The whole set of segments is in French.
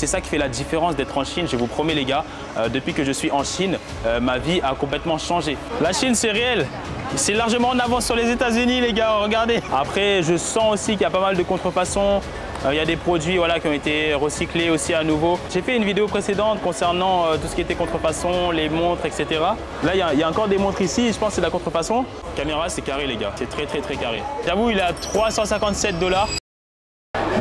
C'est ça qui fait la différence d'être en Chine, je vous promets les gars. Depuis que je suis en Chine, ma vie a complètement changé. La Chine, c'est réel. C'est largement en avance sur les États-Unis, les gars, regardez. Après, je sens aussi qu'il y a pas mal de contrefaçons. Il y a des produits voilà, qui ont été recyclés aussi à nouveau. J'ai fait une vidéo précédente concernant tout ce qui était contrefaçon, les montres, etc. Là, il y a encore des montres ici. Je pense que c'est de la contrefaçon. La caméra, c'est carré, les gars. C'est très, très, très carré. J'avoue, il est à 357 $.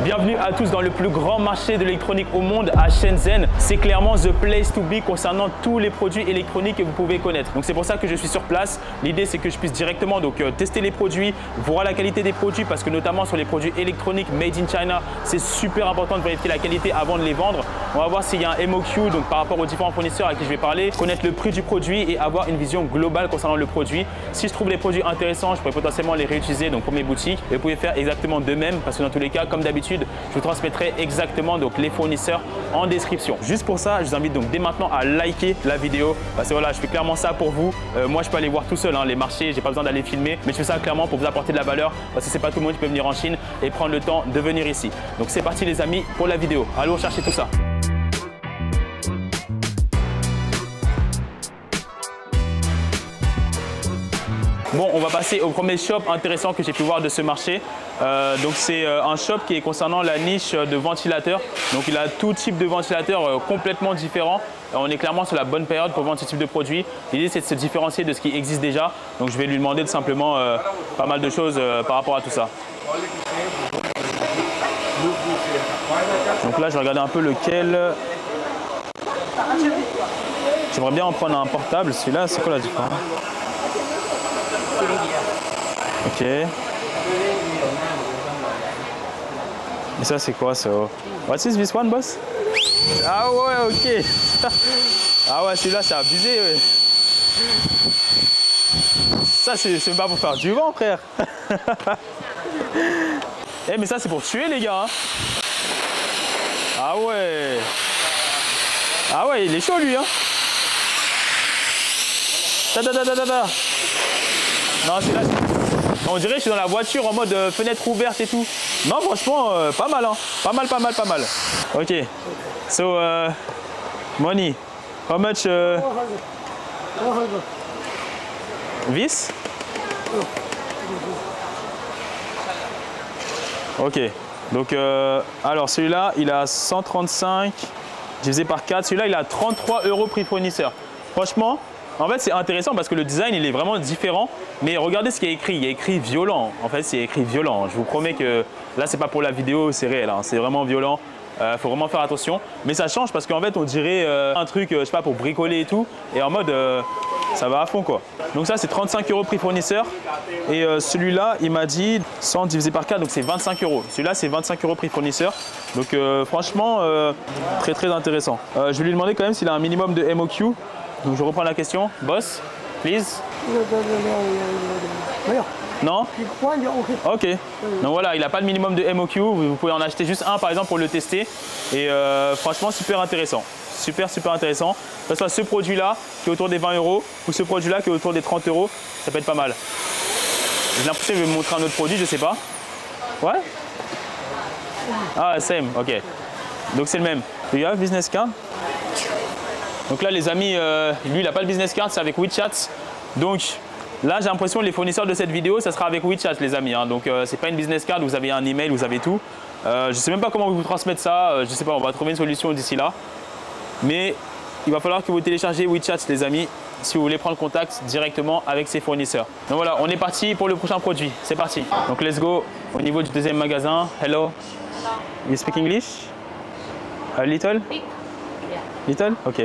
Bienvenue à tous dans le plus grand marché de l'électronique au monde à Shenzhen. C'est clairement the place to be concernant tous les produits électroniques que vous pouvez connaître. Donc c'est pour ça que je suis sur place. L'idée c'est que je puisse directement tester les produits, voir la qualité des produits parce que notamment sur les produits électroniques made in China, c'est super important de vérifier la qualité avant de les vendre. On va voir s'il y a un MOQ donc par rapport aux différents fournisseurs à qui je vais parler, connaître le prix du produit et avoir une vision globale concernant le produit. Si je trouve les produits intéressants, je pourrais potentiellement les réutiliser donc pour mes boutiques. Et vous pouvez faire exactement de même parce que dans tous les cas, comme d'habitude, je vous transmettrai exactement donc les fournisseurs en description. Juste pour ça, je vous invite donc dès maintenant à liker la vidéo parce que voilà, je fais clairement ça pour vous. Moi, je peux aller voir tout seul les marchés, j'ai pas besoin d'aller filmer, mais je fais ça clairement pour vous apporter de la valeur parce que c'est pas tout le monde qui peut venir en Chine et prendre le temps de venir ici. Donc c'est parti les amis pour la vidéo. Allons chercher tout ça. Bon, on va passer au premier shop intéressant que j'ai pu voir de ce marché. Donc c'est un shop qui est concernant la niche de ventilateurs. Donc il a tout type de ventilateurs complètement différents. On est clairement sur la bonne période pour vendre ce type de produit. L'idée c'est de se différencier de ce qui existe déjà. Donc je vais lui demander tout simplement pas mal de choses par rapport à tout ça. Donc là je vais regarder un peu lequel. J'aimerais bien en prendre un portable. Celui-là, c'est quoi la différence? Ok. Et ça c'est quoi ça? What is this one, boss? Ah ouais, ok. Ah ouais, celui-là c'est abusé. Ouais. Ça c'est pas pour faire du vent, frère. Eh mais ça c'est pour tuer les gars. Hein. Ah ouais. Ah ouais, il est chaud lui. Hein. Non, c'est là. On dirait que je suis dans la voiture en mode fenêtre ouverte et tout. Non, franchement, pas mal, hein. Pas mal. Ok. So, money. How much? This? Ok. Donc, alors celui-là, il a 135 divisé par 4. Celui-là, il a 33 € prix fournisseur. Franchement. En fait, c'est intéressant parce que le design, il est vraiment différent. Mais regardez ce qui est écrit. Il y a écrit violent. En fait, c'est écrit violent. Je vous promets que là, c'est pas pour la vidéo, c'est réel. Hein. C'est vraiment violent. Faut vraiment faire attention. Mais ça change parce qu'en fait, on dirait un truc, je sais pas, pour bricoler et tout. Et en mode, ça va à fond, quoi. Donc ça, c'est 35 € prix fournisseur. Et celui-là, il m'a dit 100 divisé par 4, donc c'est 25 €. Celui-là, c'est 25 € prix fournisseur. Donc franchement, très, très intéressant. Je vais lui demander quand même s'il a un minimum de MOQ. Donc je reprends la question. Boss, please. Non? Ok. Donc voilà, il n'a pas de minimum de MOQ. Vous pouvez en acheter juste un par exemple pour le tester. Et franchement, super intéressant. Super intéressant. Que ce soit ce produit-là qui est autour des 20 € ou ce produit-là qui est autour des 30 €, ça peut être pas mal. J'ai l'impression qu'il veut me montrer un autre produit, je sais pas. Ouais? Ah, same, ok. Donc c'est le même. Do you have business card? Donc là les amis, lui il n'a pas le business card, c'est avec WeChat. Donc là j'ai l'impression que les fournisseurs de cette vidéo, ça sera avec WeChat les amis. Hein. Donc c'est pas une business card, vous avez un email, vous avez tout. Je sais même pas comment vous transmettre ça, je sais pas, on va trouver une solution d'ici là. Mais il va falloir que vous téléchargez WeChat les amis, si vous voulez prendre contact directement avec ces fournisseurs. Donc voilà, on est parti pour le prochain produit, c'est parti. Donc let's go au niveau du deuxième magasin. Hello. You speak English? A little? Little? Ok.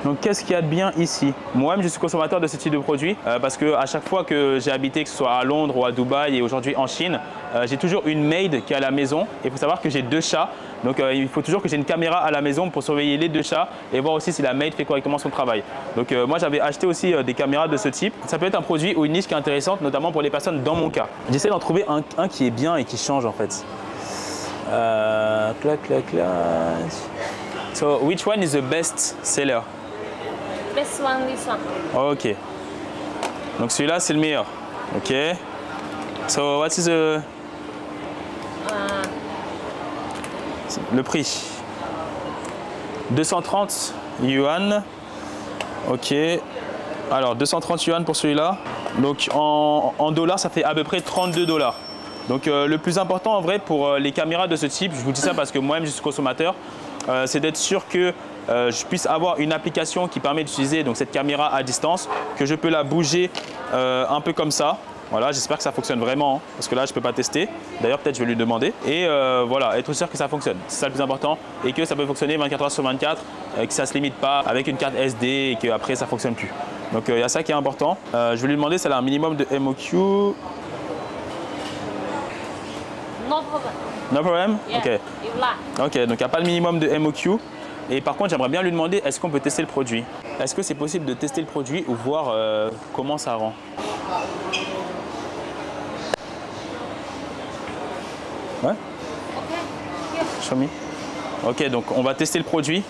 Donc qu'est-ce qu'il y a de bien ici? Moi-même je suis consommateur de ce type de produit parce que à chaque fois que j'ai habité, que ce soit à Londres ou à Dubaï et aujourd'hui en Chine, j'ai toujours une maid qui est à la maison. Et il faut savoir que j'ai 2 chats. Donc il faut toujours que j'ai une caméra à la maison pour surveiller les 2 chats et voir aussi si la maid fait correctement son travail. Donc moi j'avais acheté aussi des caméras de ce type. Ça peut être un produit ou une niche qui est intéressante, notamment pour les personnes dans mon cas. J'essaie d'en trouver un qui est bien et qui change en fait. Clac. So which one is the best seller? Best one, this one. Ok. Donc celui-là c'est le meilleur. Ok. So what is the Le prix. 230 yuan. Ok. Alors 230 yuan pour celui-là. Donc en dollars, ça fait à peu près 32 $. Donc le plus important en vrai pour les caméras de ce type, je vous dis ça parce que moi-même je suis consommateur, c'est d'être sûr que je puisse avoir une application qui permet d'utiliser donc cette caméra à distance, que je peux la bouger un peu comme ça. Voilà, j'espère que ça fonctionne vraiment, hein, parce que là je ne peux pas tester. D'ailleurs peut-être je vais lui demander. Et voilà, être sûr que ça fonctionne, c'est ça le plus important. Et que ça peut fonctionner 24 heures sur 24, que ça ne se limite pas avec une carte SD et qu'après ça ne fonctionne plus. Donc il y a ça qui est important. Je vais lui demander si elle a un minimum de MOQ. No problem. No problem? Yeah, Ok. you like. Ok, donc il n'y a pas le minimum de MOQ. Et par contre, j'aimerais bien lui demander, est-ce qu'on peut tester le produit? Est-ce que c'est possible de tester le produit ou voir comment ça rend? Ouais? Okay. Show me. Ok, donc on va tester le produit.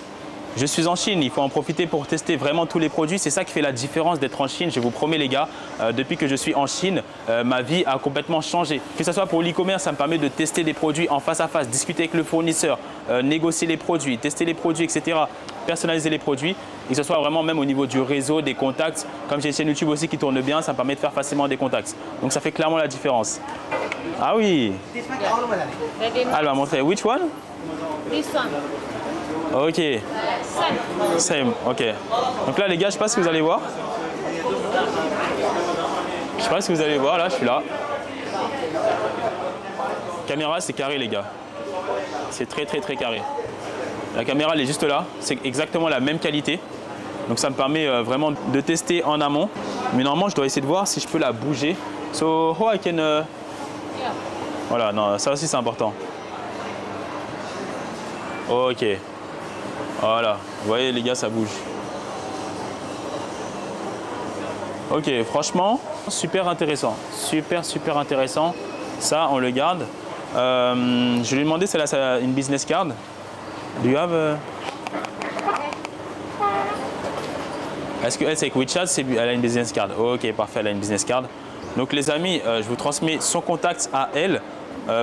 Je suis en Chine, il faut en profiter pour tester vraiment tous les produits. C'est ça qui fait la différence d'être en Chine. Je vous promets les gars, depuis que je suis en Chine, ma vie a complètement changé. Que ce soit pour l'e-commerce, ça me permet de tester des produits en face à face, discuter avec le fournisseur, négocier les produits, tester les produits, etc. Personnaliser les produits. Et que ce soit vraiment même au niveau du réseau, des contacts. Comme j'ai une chaîne YouTube aussi qui tourne bien, ça me permet de faire facilement des contacts. Donc ça fait clairement la différence. Ah oui. Ready? Elle va montrer. Which one? This one. Ok. Same. Same, ok. Donc là les gars, je ne sais pas ce que vous allez voir. Je ne sais pas ce que vous allez voir, là je suis là. Caméra c'est carré les gars. C'est très carré. La caméra elle est juste là, c'est exactement la même qualité. Donc ça me permet vraiment de tester en amont. Mais normalement je dois essayer de voir si je peux la bouger. So how I can... Yeah. Voilà, non, ça aussi c'est important. Ok. Voilà, vous voyez les gars, ça bouge. Ok, franchement, super intéressant. Super intéressant. Ça, on le garde. Je lui ai demandé si elle a une business card. Do you have Est-ce qu'elle, c'est avec WeChat, elle a une business card? Ok, parfait, elle a une business card. Donc les amis, je vous transmets son contact à elle.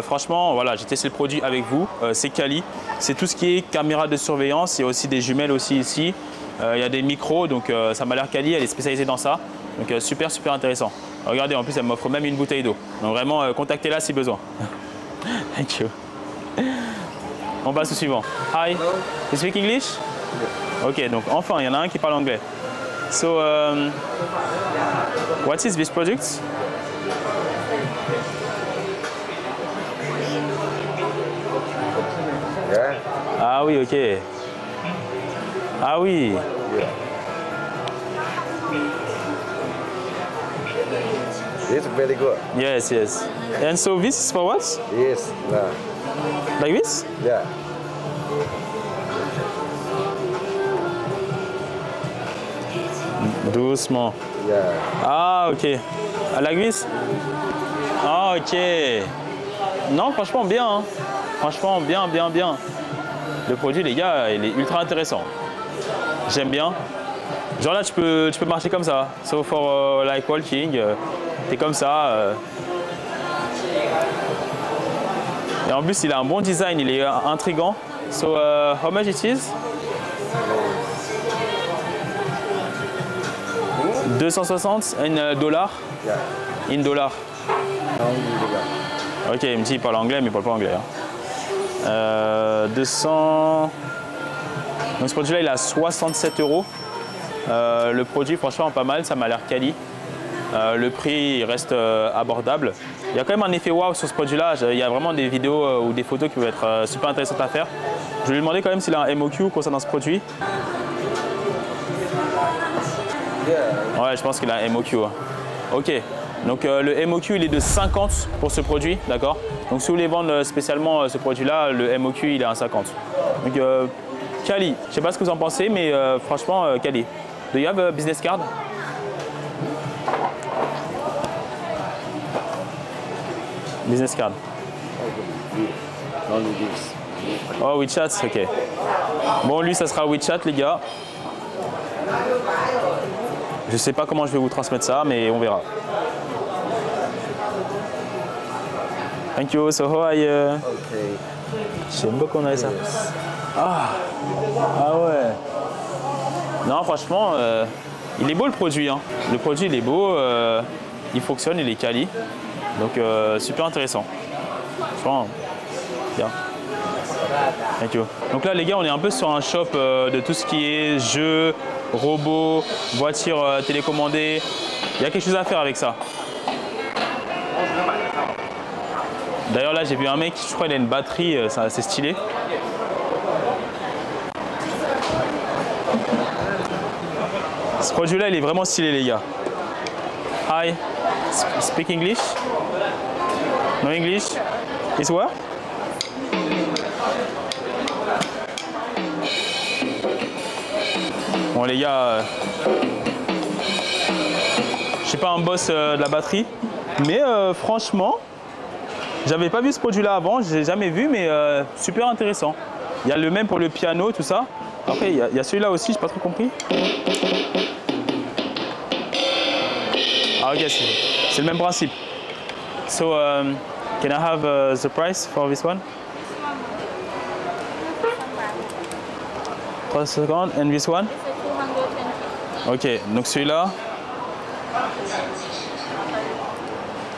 Franchement, voilà, j'ai testé le produit avec vous. C'est quali. C'est tout ce qui est caméra de surveillance. Il y a aussi des jumelles aussi ici. Il y a des micros, donc ça m'a l'air quali. Elle est spécialisée dans ça. Donc super intéressant. Regardez, en plus, elle m'offre même une bouteille d'eau. Donc vraiment, contactez-la si besoin. Thank you. On passe au suivant. Hi. You speak English? Ok, donc enfin, il y en a un qui parle anglais. So, what is this product? Yeah. Ah oui, ok. Ah oui. Yeah. It's very good. Yes. And so this is for what? Yes. Nah. Like this? Yeah. Doucement. Yeah. Ah, ok. Like this? Ah, ok. Non, franchement, bien. Hein. Franchement, bien. Le produit, les gars, il est ultra intéressant. J'aime bien. Genre là, tu peux marcher comme ça. So for like walking, t'es comme ça. Et en plus, il a un bon design, il est intriguant. So, how much it is? 260 in dollars? Yeah. In dollars. No, Ok, il me dit qu'il parle anglais, mais il parle pas anglais. Hein. 200. Donc ce produit-là, il est à 67 €. Le produit, franchement, pas mal, ça m'a l'air quali. Le prix il reste abordable. Il y a quand même un effet wow sur ce produit-là. Il y a vraiment des vidéos ou des photos qui peuvent être super intéressantes à faire. Je vais lui demander quand même s'il a un MOQ concernant ce produit. Ouais, je pense qu'il a un MOQ. Hein. Ok. Donc le MOQ il est de 50 pour ce produit, d'accord. Donc si vous voulez vendre spécialement ce produit-là, le MOQ il est à 50. Donc quali. Je sais pas ce que vous en pensez, mais franchement quali. Do you have a business card? Business card. only this. Oh, WeChat, ok. Bon, lui, ça sera WeChat, les gars. Je sais pas comment je vais vous transmettre ça, mais on verra. Thank you. So how I... Okay. Je sais même pas qu'on avait ça. Ah ouais. Non, franchement, il est beau le produit. Hein. Le produit, il est beau, il fonctionne, il est quali. Donc, super intéressant. Franchement, bien. Thank you. Donc là, les gars, on est un peu sur un shop de tout ce qui est jeux, robots, voitures télécommandées. Il y a quelque chose à faire avec ça. D'ailleurs, là, j'ai vu un mec, je crois qu'il a une batterie, c'est assez stylé. Ce produit-là, il est vraiment stylé, les gars. Hi, speak English? No English? Is what? Bon, les gars, je suis pas un boss de la batterie, mais franchement, j'avais pas vu ce produit-là avant, je l'ai jamais vu, mais super intéressant. Il y a le même pour le piano, tout ça. Après, il y a celui-là aussi, j'ai pas trop compris. Ah ok, c'est le même principe. So, can I have the price for this one? 350 and this one? Ok, donc celui-là,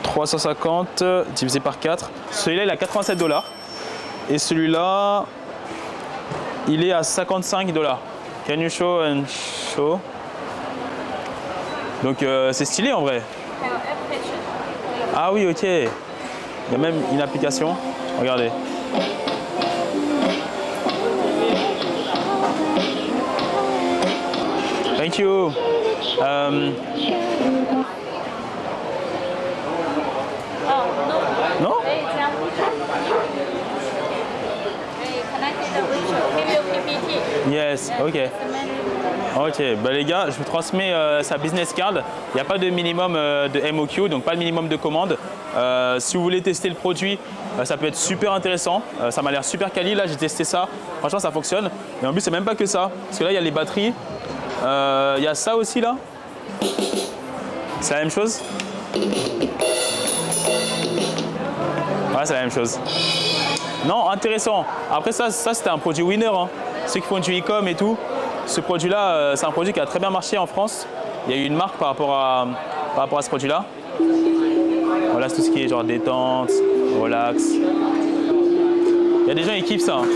350 divisé par 4. Celui-là, il a 87 $. Et celui-là, il est à 55 $. Can you show and show? Donc c'est stylé en vrai. Ah oui, ok. Il y a même une application. Regardez. Thank you. No? Yes, ok. Ok, bah les gars, je vous transmets sa business card. Il n'y a pas de minimum de MOQ, donc pas de minimum de commande. Si vous voulez tester le produit, ça peut être super intéressant. Ça m'a l'air super quali, là j'ai testé ça. Franchement, ça fonctionne. Et en plus, c'est même pas que ça. Parce que là, il y a les batteries. Il y a ça aussi là. C'est la même chose? Ouais, c'est la même chose. Non, intéressant. Après ça c'était un produit winner. Hein. Ceux qui font du e-com et tout, ce produit-là, c'est un produit qui a très bien marché en France. Il y a eu une marque par rapport à ce produit-là. Voilà, c'est tout ce qui est genre détente, relax. Il y a des gens qui kiffent ça. Hein.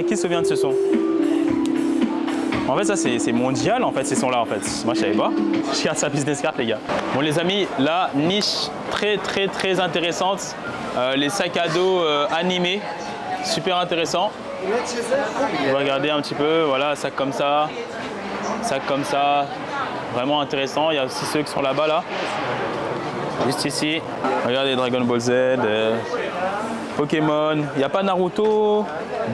Qui se souvient de ce son? En fait, ça c'est mondial en fait, ces sons-là en fait. Moi je savais pas. Je garde sa business card les gars. Bon les amis, là niche très intéressante. Les sacs à dos animés, super intéressant. On va regarder un petit peu. Voilà, sac comme ça, vraiment intéressant. Il y a aussi ceux qui sont là-bas là. Juste ici, regardez Dragon Ball Z, Pokémon, il n'y a pas Naruto,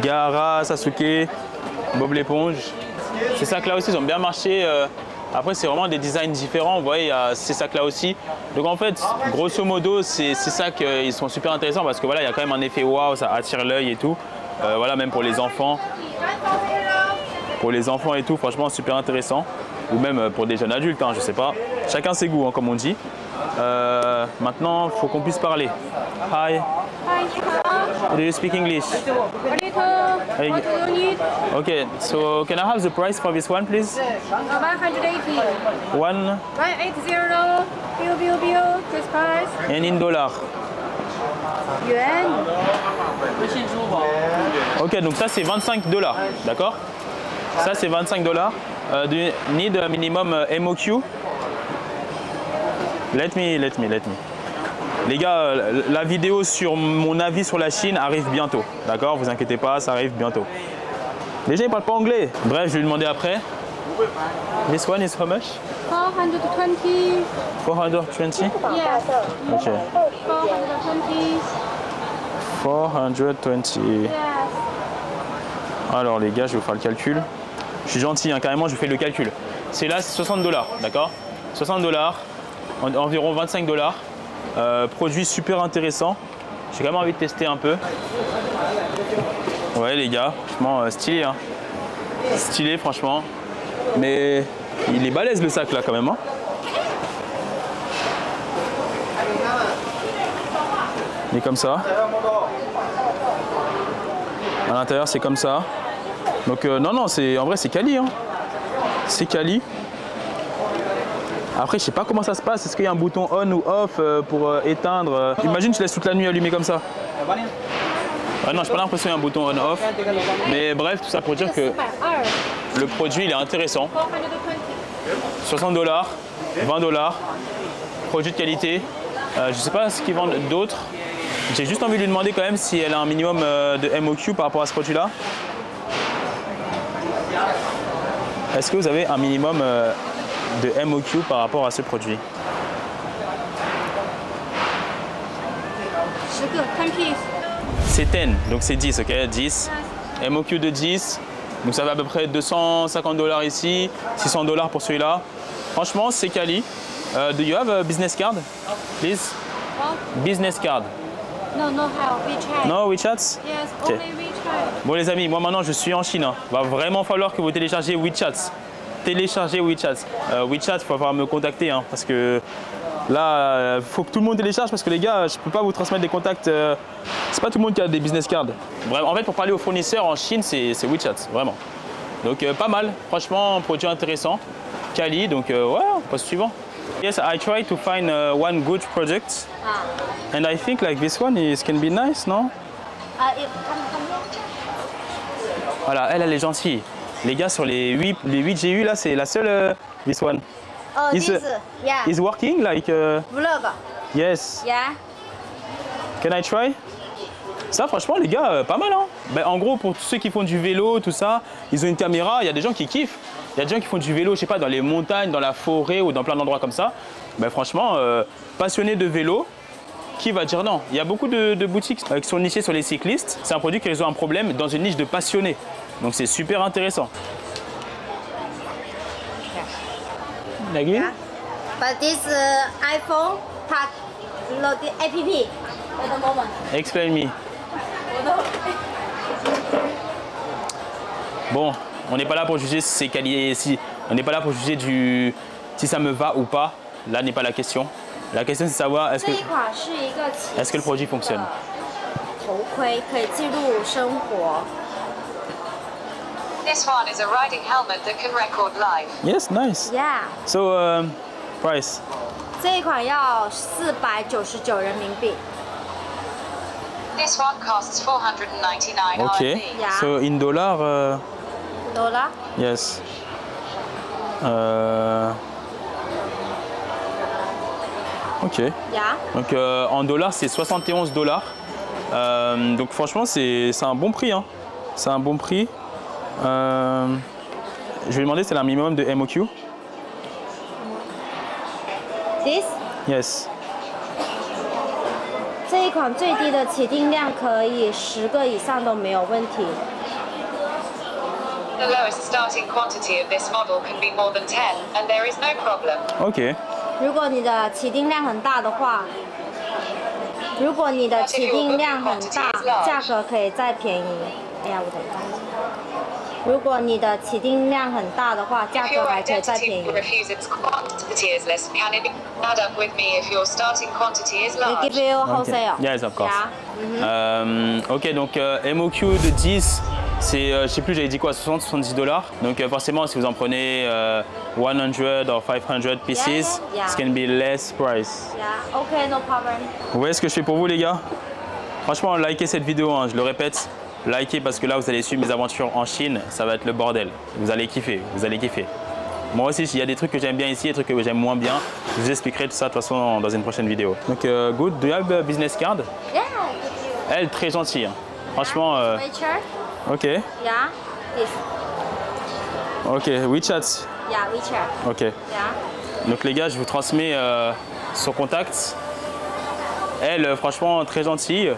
Gaara, Sasuke, Bob l'éponge. Ces sacs-là aussi, ils ont bien marché. Après, c'est vraiment des designs différents. Vous voyez, il y a ces sacs-là aussi. Donc en fait, grosso modo, ces sacs, ils sont super intéressants parce que voilà, il y a quand même un effet waouh, ça attire l'œil et tout. Voilà, même pour les enfants. Pour les enfants et tout, franchement, super intéressant. Ou même pour des jeunes adultes, hein, je sais pas. Chacun ses goûts, hein, comme on dit. Maintenant, il faut qu'on puisse parler. Hi. Do you speak English? Okay, so can I have the price for this one, please? 180. 180 this price. and in dollars. Yuan. Ok, donc ça c'est 25 $, d'accord? Ça c'est 25 $. Do you need a minimum MOQ? Let me. Les gars, la vidéo sur mon avis sur la Chine arrive bientôt, d'accord? Vous inquiétez pas, ça arrive bientôt. Les gens ils parlent pas anglais. Bref, je vais lui demander après. This one is how much? 420. 420? Yes. Ok. 420. 420. Yes. Alors les gars, je vais vous faire le calcul. Je suis gentil, hein, carrément, je vous fais le calcul. C'est là, c'est 60 $, d'accord? 60 $, environ 25 $. Produit super intéressant. J'ai quand même envie de tester un peu. Ouais les gars, franchement stylé hein. Stylé franchement. Mais il est balèze le sac là quand même hein. Il est comme ça. À l'intérieur c'est comme ça. Donc non, en vrai c'est quali hein. C'est quali. Après je sais pas comment ça se passe. Est-ce qu'il y a un bouton on ou off pour éteindre Imagine tu laisses toute la nuit allumé comme ça. Non, j'ai pas l'impression qu'il y a un bouton on-off. Mais bref, tout ça pour dire que le produit il est intéressant. 60 $, 20 $, produit de qualité. Je sais pas ce qu'ils vendent d'autres. J'ai juste envie de lui demander quand même si elle a un minimum de MOQ par rapport à ce produit-là. Est-ce que vous avez un minimum de MOQ par rapport à ce produit? C'est 10, donc c'est 10, ok, 10. MOQ de 10, donc ça va à peu près 250 $ ici, 600 $ pour celui-là. Franchement, c'est quali. Do you have a business card, please? What? Business card. No, no how WeChat. No WeChat? Yes, Okay. only WeChat. Bon les amis, moi maintenant je suis en Chine. Hein. Va vraiment falloir que vous téléchargez WeChat. Téléchargez WeChat. WeChat, il va falloir me contacter hein, parce que là, il faut que tout le monde télécharge parce que les gars, je ne peux pas vous transmettre des contacts. C'est pas tout le monde qui a des business cards. Bref, en fait, pour parler aux fournisseurs en Chine, c'est WeChat, vraiment. Donc pas mal, franchement, produit intéressant. Quali, donc ouais, on passe au suivant. Yes, I try to find one good product. And I think like this one can be nice, no? Voilà, elle est gentille. Les gars, sur les 8 GU, là, c'est la seule, this one. Oh, Is, this, yeah. Is working like... Vlog. Yes. Yeah. Can I try? Ça, franchement, les gars, pas mal, hein. Ben, en gros, pour tous ceux qui font du vélo, tout ça, ils ont une caméra, il y a des gens qui kiffent. Il y a des gens qui font du vélo, je sais pas, dans les montagnes, dans la forêt ou dans plein d'endroits comme ça. Ben, franchement, passionné de vélo, qui va dire non? Il y a beaucoup de boutiques qui sont nichées sur les cyclistes. C'est un produit qui résout un problème dans une niche de passionnés. Donc, c'est super intéressant. Again? Yeah. But this iPhone has load the app at the moment. Explain me. Bon, on n'est pas là pour juger si c'est quali, on n'est pas là pour juger si ça me va ou pas. Là n'est pas la question. La question c'est de savoir est-ce que le produit fonctionne. 头盔可以记录生活。 This one is a riding helmet that can record live. Yes, nice. Yeah. So price. 这一款要499人民币。 This one costs 499 Okay. RMB. Yeah. So in dollar. $. Yes. Ok. Yeah. Donc en dollars c'est 71 $. Donc franchement c'est un bon prix. Hein. C'est un bon prix. Je vais demander si elle a un minimum de MOQ. This. Yes. 这一款最低的起订量可以10个以上都没有问题。 The lowest starting quantity of this model can be more than 10, and there is no problem. Ok. 如果你的起订量很大的话，价格可以再便宜。哎呀，我的妈！如果你的起订量很大的话，价 If 格 your 还可以再 identity 便宜。 will refuse its quantity is less, can it add up with me if your starting quantity is We large? give you wholesale. Yes, of course. Yeah. Ok, donc MOQ de 10, c'est, je sais plus, j'avais dit quoi, 60-70 $. Donc forcément, si vous en prenez 100 or 500 pieces, Yeah. it can be less price. Yeah. Okay, no problem. Vous voyez ce que je fais pour vous, les gars? Franchement, likez cette vidéo, hein, je le répète. Likez parce que là, vous allez suivre mes aventures en Chine. Ça va être le bordel. Vous allez kiffer, vous allez kiffer. Moi aussi, il y a des trucs que j'aime bien ici, des trucs que j'aime moins bien. Je vous expliquerai tout ça de toute façon dans une prochaine vidéo. Donc, good. Do you have a business card? Yeah. Give you. Elle, très gentille. Hein. Franchement, WeChat. ok. Yeah. This. Ok, WeChat. Yeah, WeChat. Ok. Yeah. Donc les gars, je vous transmets son contact. Elle, franchement, très gentille.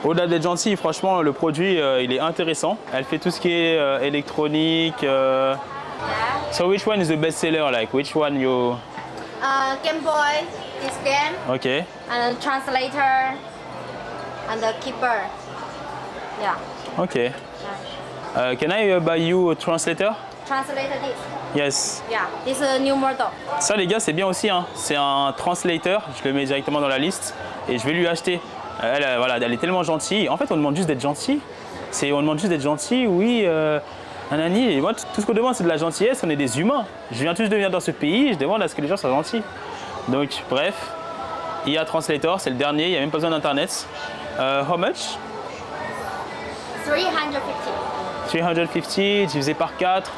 Au-delà d'être gentille, franchement, le produit, il est intéressant. Elle fait tout ce qui est électronique. Yeah. So which one is the best seller? Like which one you? Game Boy. This game. Ok. And translator. and the keeper. Yeah. Okay. Can I buy you a translator? Translator this. Yes. Yeah, this is a new model. Ça les gars c'est bien aussi, hein. C'est un translator, je le mets directement dans la liste et je vais lui acheter. Voilà, elle est tellement gentille. En fait on demande juste d'être gentil. On demande juste d'être gentil, oui. Nanani. Et moi tout ce qu'on demande c'est de la gentillesse, on est des humains. Je viens juste de venir dans ce pays, je demande à ce que les gens soient gentils. Donc bref, IA Translator, c'est le dernier, il n'y a même pas besoin d'internet. How much? 350. 350 divisé par 4.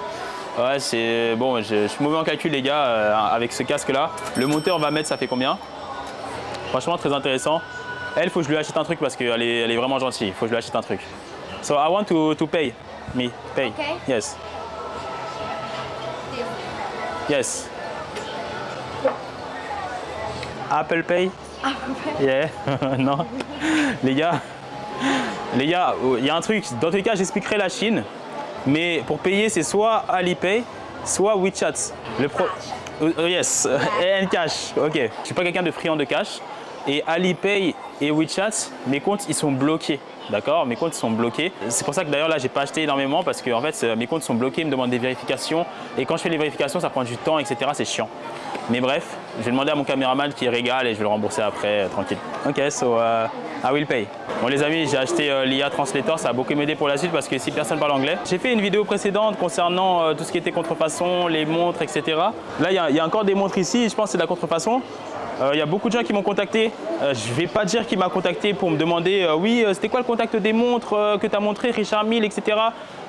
Ouais, c'est bon, je suis mauvais en calcul les gars avec ce casque là. Le moteur va mettre, ça fait combien? Franchement très intéressant. Elle, faut que je lui achète un truc parce qu'elle est vraiment gentille. Faut que je lui achète un truc. So I want to pay. Me pay. Okay. Yes. Yes. Apple Pay. Yeah. Non. Les gars, il y a un truc. Dans tous les cas, j'expliquerai la Chine. Mais pour payer, c'est soit Alipay, soit WeChat. Yes, and cash. Ok. Je suis pas quelqu'un de friand de cash. Et Alipay et WeChat, mes comptes, ils sont bloqués. D'accord, mes comptes sont bloqués. C'est pour ça que d'ailleurs là, j'ai pas acheté énormément parce que en fait, mes comptes sont bloqués, ils me demandent des vérifications. Et quand je fais les vérifications, ça prend du temps, etc. C'est chiant. Mais bref, je vais demander à mon caméraman qui régale et je vais le rembourser après, tranquille. Ok, so I will pay. Bon les amis, j'ai acheté l'IA Translator, ça a beaucoup m'aider pour la suite parce que si personne parle anglais. J'ai fait une vidéo précédente concernant tout ce qui était contrefaçon, les montres, etc. Là, il y a encore des montres ici, je pense que c'est de la contrefaçon. Il y a beaucoup de gens qui m'ont contacté. Je ne vais pas dire qui m'a contacté pour me demander oui, c'était quoi le contact des montres que tu as montré, Richard Mille, etc.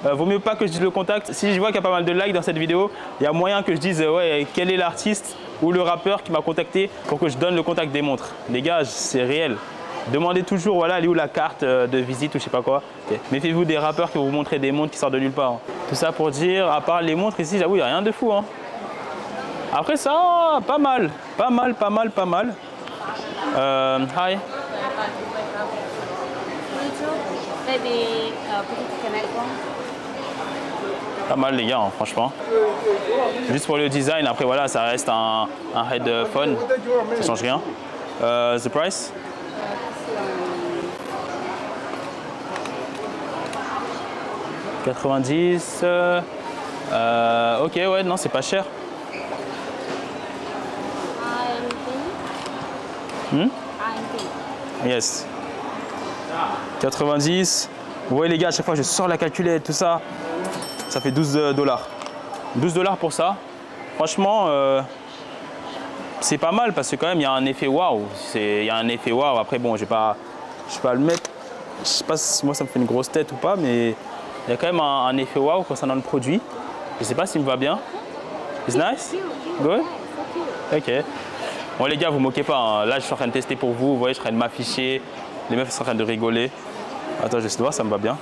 Vaut mieux pas que je dise le contact. Si je vois qu'il y a pas mal de likes dans cette vidéo, il y a moyen que je dise ouais, quel est l'artiste ou le rappeur qui m'a contacté pour que je donne le contact des montres. Les gars, c'est réel. Demandez toujours, voilà, elle est où la carte de visite ou je sais pas quoi. Okay. Méfiez-vous des rappeurs qui vont vous montrer des montres qui sortent de nulle part. Hein. Tout ça pour dire, à part les montres ici, j'avoue, il n'y a rien de fou. Hein. Après ça, pas mal. Pas mal. Hi. Pas mal les gars, hein, franchement. Juste pour le design, après voilà, ça reste un headphone. Ça change rien. The price? $90. Ok, ouais, non, c'est pas cher. Yes. 90. Vous voyez les gars, à chaque fois je sors la calculette, tout ça. Ça fait $12. $12 pour ça. Franchement, c'est pas mal parce que quand même il y a un effet waouh. Il y a un effet waouh. Après bon, je vais pas le mettre. Je sais pas si moi ça me fait une grosse tête ou pas, mais il y a quand même un effet waouh concernant le produit. Je sais pas s'il me va bien. It's nice? Good? Ok. Bon les gars, vous moquez pas, hein. Là je suis en train de tester pour vous, voyez, je suis en train de m'afficher, les meufs sont en train de rigoler. Attends, je vais voir, ça me va bien.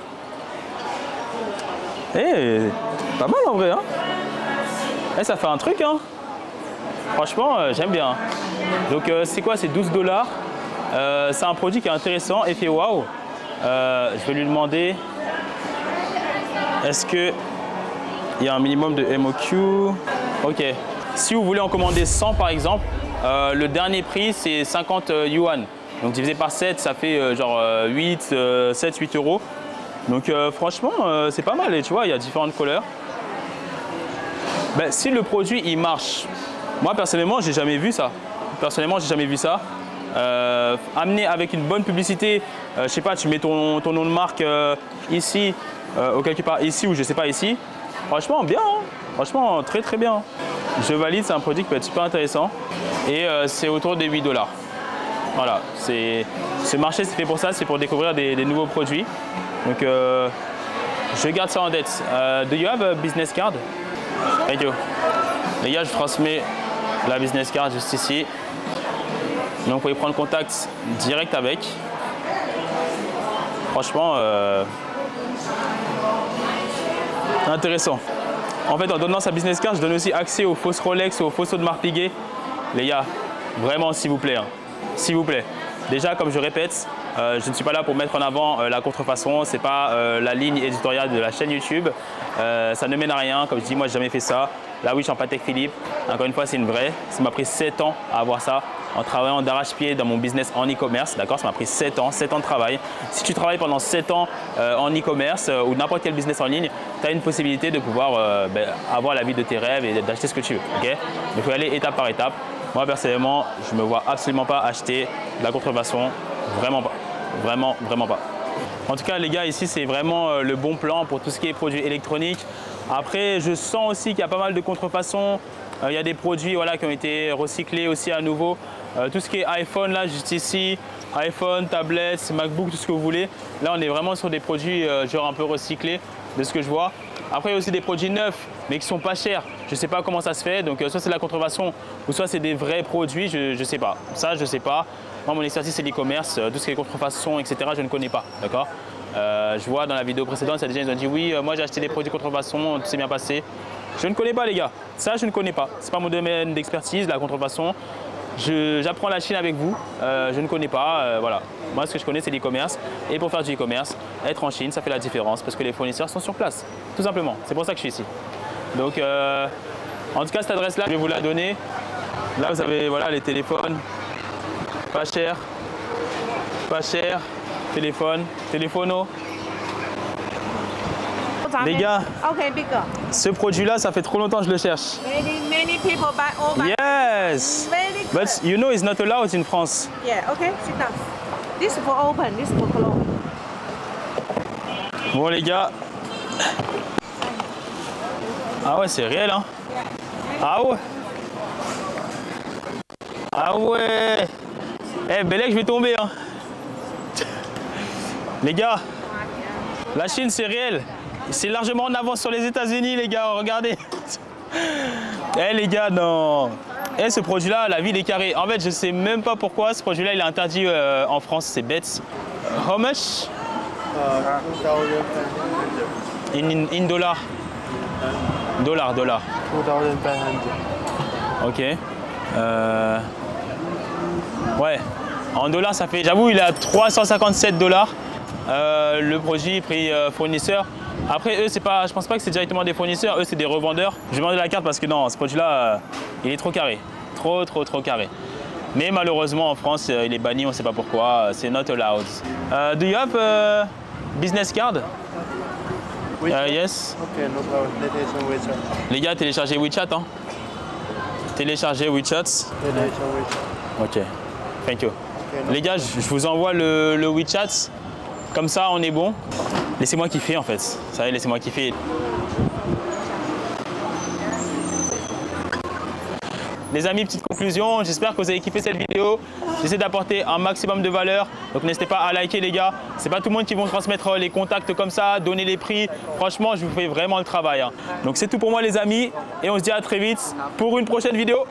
Eh, pas mal en vrai, hein. Eh, ça fait un truc, hein. Franchement, j'aime bien. Donc c'est quoi, c'est $12. C'est un produit qui est intéressant, effet waouh. Je vais lui demander, est-ce qu'il y a un minimum de MOQ? Ok. Si vous voulez en commander 100 par exemple, le dernier prix c'est 50 yuan. Donc divisé par 7, ça fait genre 8 euros. Donc franchement, c'est pas mal. Et tu vois, il y a différentes couleurs. Ben, si le produit il marche, moi personnellement, j'ai jamais vu ça. Amené avec une bonne publicité, je sais pas, tu mets ton nom de marque ici, ou quelque part ici ou je sais pas ici. Franchement, bien. Hein. Franchement, très très bien. Je valide, c'est un produit qui peut être super intéressant. Et c'est autour des $8. Voilà, ce marché c'est fait pour ça, c'est pour découvrir des nouveaux produits. Donc je garde ça en tête. Do you have a business card? Thank you. Les gars, je transmets la business card juste ici. Donc vous pouvez prendre contact direct avec. Franchement, intéressant. En fait, en donnant sa business card, je donne aussi accès aux fausses Rolex, aux fausses Audemars Piguet. Les gars, vraiment, s'il vous plaît. Hein. S'il vous plaît. Déjà, comme je répète, je ne suis pas là pour mettre en avant la contrefaçon. Ce n'est pas la ligne éditoriale de la chaîne YouTube. Ça ne mène à rien. Comme je dis, moi, je n'ai jamais fait ça. Là, oui, je suis en Patek Philippe. Encore une fois, c'est une vraie. Ça m'a pris 7 ans à avoir ça. en travaillant d'arrache-pied dans mon business en e-commerce. D'accord, ça m'a pris 7 ans de travail. Si tu travailles pendant 7 ans en e-commerce ou n'importe quel business en ligne, tu as une possibilité de pouvoir avoir la vie de tes rêves et d'acheter ce que tu veux. Okay, donc il faut y aller étape par étape. Moi personnellement, je ne me vois absolument pas acheter de la contrefaçon. Vraiment pas. Vraiment pas. En tout cas les gars, ici c'est vraiment le bon plan pour tout ce qui est produits électroniques. Après je sens aussi qu'il y a pas mal de contrefaçons. Il y a des produits voilà, qui ont été recyclés aussi à nouveau. Tout ce qui est iPhone là juste ici, iPhone, tablette, MacBook, tout ce que vous voulez. Là on est vraiment sur des produits genre un peu recyclés de ce que je vois. Après il y a aussi des produits neufs mais qui sont pas chers. Je ne sais pas comment ça se fait. Donc soit c'est de la contrefaçon ou soit c'est des vrais produits, je ne sais pas. Ça je ne sais pas. Moi mon expertise c'est l'e-commerce, tout ce qui est contrefaçon, etc. je ne connais pas. D'accord. Je vois dans la vidéo précédente, il y a des gens qui ont dit oui, moi j'ai acheté des produits contrefaçon, tout s'est bien passé. Je ne connais pas les gars, ça je ne connais pas. Ce n'est pas mon domaine d'expertise, la contrefaçon. J'apprends la Chine avec vous, je ne connais pas, voilà. Moi ce que je connais c'est l'e-commerce et pour faire du e-commerce, être en Chine ça fait la différence parce que les fournisseurs sont sur place, tout simplement. C'est pour ça que je suis ici. Donc en tout cas cette adresse là, je vais vous la donner. Là vous avez voilà, les téléphones, pas cher, téléphono. Les gars, ce produit-là, ça fait trop longtemps que je le cherche. Many people buy all by. Yes, Very good. but you know it's not allowed in France. Yeah, okay, sit down. This is for open, this is for close. Bon les gars. Ah ouais, c'est réel hein. Ah ouais. Ah ouais. Eh Belek, je vais tomber hein. Les gars, la Chine c'est réel. C'est largement en avance sur les États-Unis, les gars, regardez. Eh les gars, non. Eh ce produit-là, la ville est carrée. En fait, je sais même pas pourquoi ce produit-là, il est interdit en France, c'est bête. How much? In dollars. Dollars. 2500. Ok. Ouais. En dollars, ça fait. J'avoue, il est à 357 $. Le produit prix fournisseur. Après, eux, c'est pas. Je pense pas que c'est directement des fournisseurs. Eux, c'est des revendeurs. Je vais demander la carte parce que non, ce produit-là, il est trop carré. Trop carré. Mais malheureusement, en France, il est banni. On ne sait pas pourquoi. C'est not allowed. Do you have a business card? Yes. Okay, no problem. Télécharge WeChat. Les gars, téléchargez WeChat. Hein. Téléchargez WeChat. Télécharge WeChat. Ok. Thank you. Okay, no Les gars, je vous envoie le WeChat. Comme ça, on est bon. Laissez-moi kiffer en fait. Ça y est, laissez-moi kiffer. Les amis, petite conclusion. J'espère que vous avez kiffé cette vidéo. J'essaie d'apporter un maximum de valeur. Donc n'hésitez pas à liker les gars. C'est pas tout le monde qui vont transmettre les contacts comme ça, donner les prix. Franchement, je vous fais vraiment le travail. Hein. Donc c'est tout pour moi les amis. Et on se dit à très vite pour une prochaine vidéo.